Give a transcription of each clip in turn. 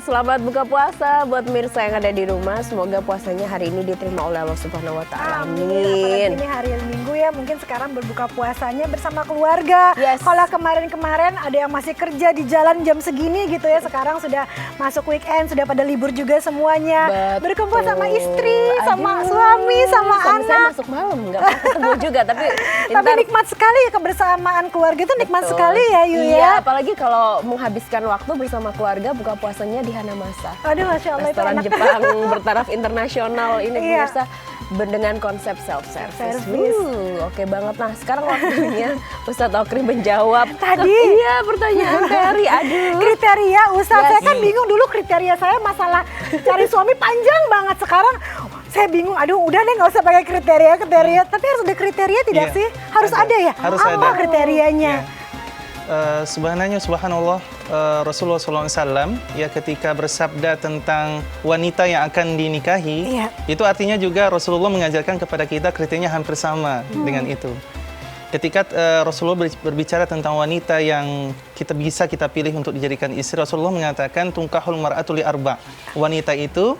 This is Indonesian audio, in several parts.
selamat buka puasa buat pemirsa yang ada di rumah. Semoga puasanya hari ini diterima oleh Allah Subhanahu wa Ta'ala. Amin. Apalagi ini hari Minggu ya, mungkin sekarang berbuka puasanya bersama keluarga. Yes. Kalau kemarin-kemarin ada yang masih kerja di jalan jam segini gitu ya, sekarang sudah masuk weekend, sudah pada libur juga semuanya. Betul. Berkumpul sama istri, sama suami, sama suami anak. saya masuk malam, nggak pernah ketemu juga. Tapi nikmat sekali ya kebersamaan keluarga itu, nikmat sekali ya Yu iya, ya. apalagi kalau menghabiskan waktu bersama keluarga, buka puasanya di Hanamasa. Aduh, Masya Allah, restoran itu Jepang bertaraf internasional ini Iya. pemirsa dengan konsep self-service. Service. Oke banget. Nah, sekarang waktunya Ustadz Okri menjawab Tadi iya pertanyaan Ferry. Aduh. Kriteria Ustadz, Yes. saya kan bingung dulu kriteria saya masalah cari suami panjang banget. Sekarang saya bingung, aduh udah deh nggak usah pakai kriteria. Tapi harus ada kriteria tidak Iya, sih? Harus ada ya? Harus Apa ada. kriterianya? Sebenarnya subhanallah, Rasulullah SAW ya ketika bersabda tentang wanita yang akan dinikahi, Iya. itu artinya juga Rasulullah mengajarkan kepada kita kriterianya hampir sama dengan itu. Ketika Rasulullah berbicara tentang wanita yang kita pilih untuk dijadikan istri, Rasulullah mengatakan tungkahul mar'atu li arba. Wanita itu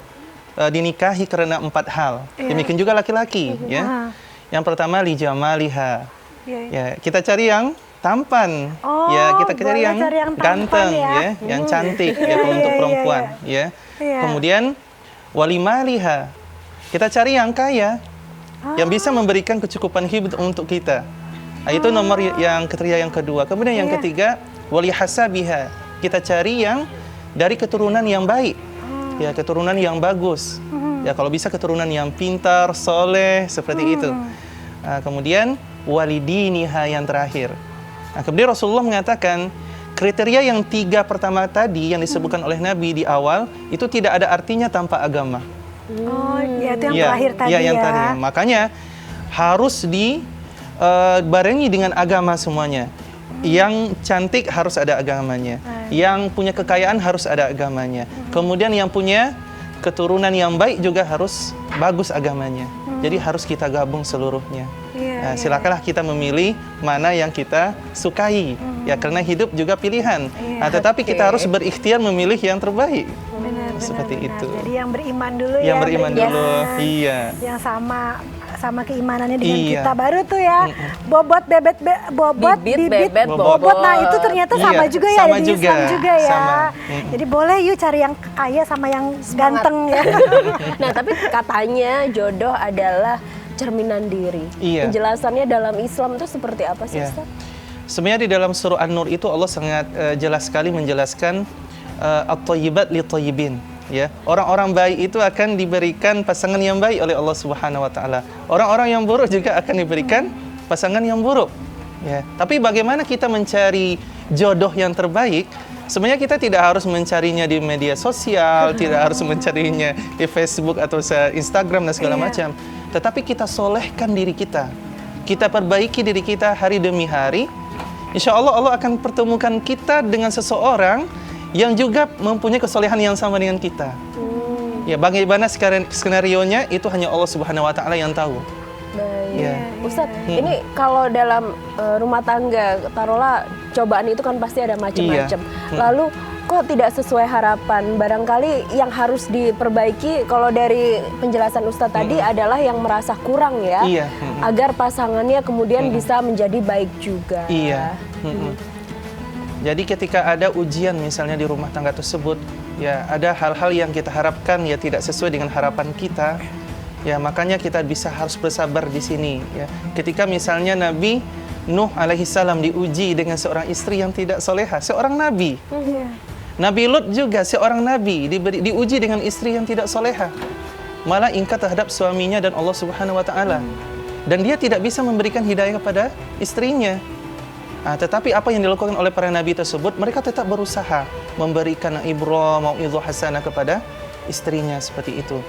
dinikahi karena 4 hal. Iya. Demikian juga laki-laki ya. Yang pertama li jamaliha. Iya. Ya, kita cari yang tampan, Oh, ya kita cari boleh yang cari yang tampan ganteng, ya. yang cantik, Iya, ya kalau iya, untuk iya, perempuan, iya. ya. Iya. Kemudian walimaliha, kita cari yang kaya, yang bisa memberikan kecukupan hidup untuk kita. Nah, itu nomor yang kriteria yang kedua. Kemudian yang Iya. ketiga walihasabiha, kita cari yang dari keturunan yang baik, ya keturunan yang bagus. Ya kalau bisa keturunan yang pintar, soleh, seperti itu. Nah, kemudian walidiniha yang terakhir. Nah, kemudian Rasulullah mengatakan kriteria yang 3 pertama tadi yang disebutkan oleh Nabi di awal itu tidak ada artinya tanpa agama. Oh, ya itu yang Ya, terakhir tadi ya. ya. Yang tadi. Makanya harus dibarengi dengan agama semuanya. Yang cantik harus ada agamanya. Yang punya kekayaan harus ada agamanya. Kemudian yang punya keturunan yang baik juga harus bagus agamanya. Jadi harus kita gabung seluruhnya. Iya, Silakanlah kita memilih mana yang kita sukai. Ya karena hidup juga pilihan. Nah, tetapi kita harus berikhtiar memilih yang terbaik. Benar, Seperti benar. itu. Jadi yang beriman dulu ya. Yang beriman dulu. Iya. Yang sama keimanannya dengan Iya. kita, baru tuh ya bobot bobot Bibit, bibit bebet, bobot. Nah itu ternyata sama Iya, juga ya, sama di juga. Islam juga ya. Sama. Jadi boleh yuk cari yang kaya sama yang ganteng ya. Nah, tapi katanya jodoh adalah cerminan diri. Iya. Penjelasannya dalam Islam itu seperti apa sih, Iya. Ustaz? Sebenarnya di dalam surah An-Nur itu Allah sangat jelas sekali menjelaskan at-thayyibat li-thayyibin. Ya, orang-orang baik itu akan diberikan pasangan yang baik oleh Allah Subhanahu wa taala. Orang-orang yang buruk juga akan diberikan pasangan yang buruk. Ya, tapi bagaimana kita mencari jodoh yang terbaik? Sebenarnya kita tidak harus mencarinya di media sosial, tidak harus mencarinya di Facebook atau Instagram dan segala macam. Tetapi kita solehkan diri kita. Kita perbaiki diri kita hari demi hari. Insya Allah Allah akan pertemukan kita dengan seseorang yang juga mempunyai kesolehan yang sama dengan kita. Ya, bagaimana skenario-nya itu hanya Allah Subhanahu wa taala yang tahu. Baik. Ya. Ustadz, ini kalau dalam rumah tangga, taruhlah cobaan itu kan pasti ada macam-macam. Lalu kok tidak sesuai harapan? Barangkali yang harus diperbaiki kalau dari penjelasan Ustadz tadi adalah yang merasa kurang ya. Iya. Agar pasangannya kemudian bisa menjadi baik juga. Iya. Jadi ketika ada ujian misalnya di rumah tangga tersebut, ya ada hal-hal yang kita harapkan ya tidak sesuai dengan harapan kita. Ya makanya kita harus bersabar di sini. Ya. Ketika misalnya Nabi Nuh alaihissalam diuji dengan seorang istri yang tidak soleha, seorang nabi. Nabi Lut juga seorang nabi diuji dengan istri yang tidak soleha. Malah ingkar terhadap suaminya dan Allah Subhanahu wa taala. Dan dia tidak bisa memberikan hidayah kepada istrinya. Tetapi apa yang dilakukan oleh para nabi tersebut, mereka tetap berusaha memberikan ibrah, mau'izah hasanah kepada istrinya seperti itu.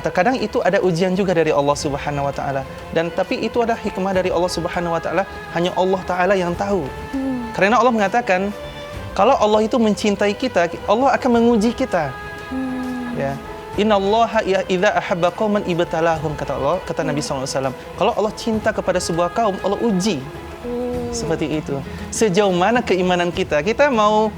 Terkadang itu ada ujian juga dari Allah Subhanahu wa taala. Dan tapi itu ada hikmah dari Allah Subhanahu wa taala, hanya Allah taala yang tahu. Karena Allah mengatakan kalau Allah itu mencintai kita, Allah akan menguji kita. Ya. Innallaha idza ahabba qauman ibtalahum, kata Allah, kata Nabi SAW. Kalau Allah cinta kepada sebuah kaum, Allah uji. Seperti itu. Sejauh mana keimanan kita? Kita mau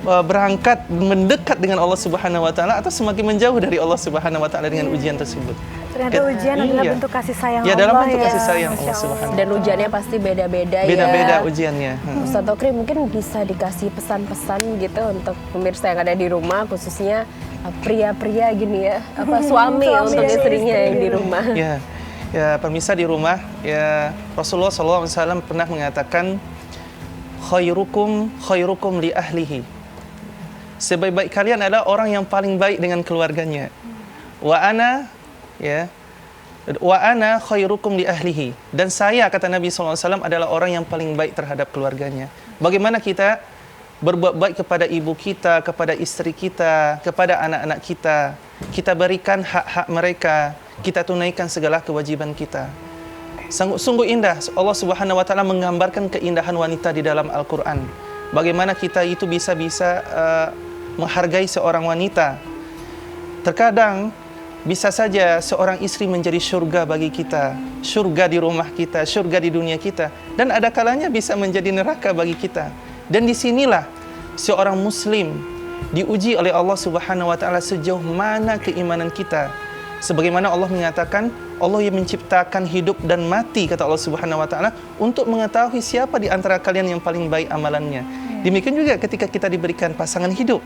berangkat mendekat dengan Allah Subhanahu wa taala atau semakin menjauh dari Allah Subhanahu wa taala dengan ujian tersebut. Ternyata ujian adalah Iya. bentuk kasih sayang Ya, Allah dalam bentuk ya. kasih sayang Allah Masya Allah. Subhanahu. Dan ujiannya pasti beda-beda ya. Beda-beda ujiannya. Ustadz Tokri mungkin bisa dikasih pesan-pesan gitu untuk pemirsa yang ada di rumah, khususnya pria-pria gini ya, apa suami untuk dan istrinya istri. yang di rumah. Ya, ya pemirsa di rumah, ya Rasulullah SAW pernah mengatakan khairukum li ahlihi. Sebaik-baik kalian adalah orang yang paling baik dengan keluarganya. Wa ana khairukum li ahlihi. Dan saya, kata Nabi SAW, adalah orang yang paling baik terhadap keluarganya. Bagaimana kita berbuat baik kepada ibu kita, kepada istri kita, kepada anak-anak kita. Kita berikan hak-hak mereka, kita tunaikan segala kewajiban kita. Sungguh indah Allah Subhanahu wa taala menggambarkan keindahan wanita di dalam Al-Qur'an. Bagaimana kita itu bisa menghargai seorang wanita. Terkadang bisa saja seorang istri menjadi surga bagi kita, surga di rumah kita, surga di dunia kita, dan ada kalanya bisa menjadi neraka bagi kita. Dan disinilah seorang muslim diuji oleh Allah Subhanahu wa taala sejauh mana keimanan kita. Sebagaimana Allah mengatakan, Allah yang menciptakan hidup dan mati, kata Allah Subhanahu wa taala, untuk mengetahui siapa di antara kalian yang paling baik amalannya. Demikian juga ketika kita diberikan pasangan hidup.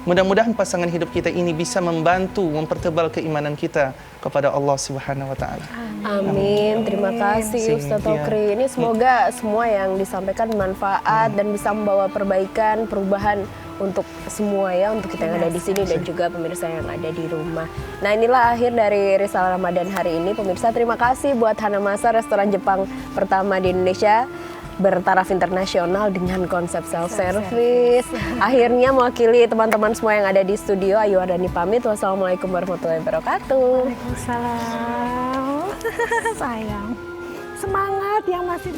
Mudah-mudahan pasangan hidup kita ini bisa membantu mempertebal keimanan kita kepada Allah Subhanahu wa taala. Amin. Terima kasih Ustadz Tokri. Ini semoga semua yang disampaikan bermanfaat dan bisa membawa perbaikan, perubahan untuk semua ya, untuk kita yang ada di sini dan juga pemirsa yang ada di rumah. Nah, inilah akhir dari Risalah Ramadan hari ini. Pemirsa, terima kasih buat Hanamasa, restoran Jepang pertama di Indonesia, bertaraf internasional dengan konsep self-service. Akhirnya mewakili teman-teman semua yang ada di studio, Ayu Ardani pamit. Wassalamualaikum warahmatullahi wabarakatuh. Waalaikumsalam. Sayang. Semangat yang masih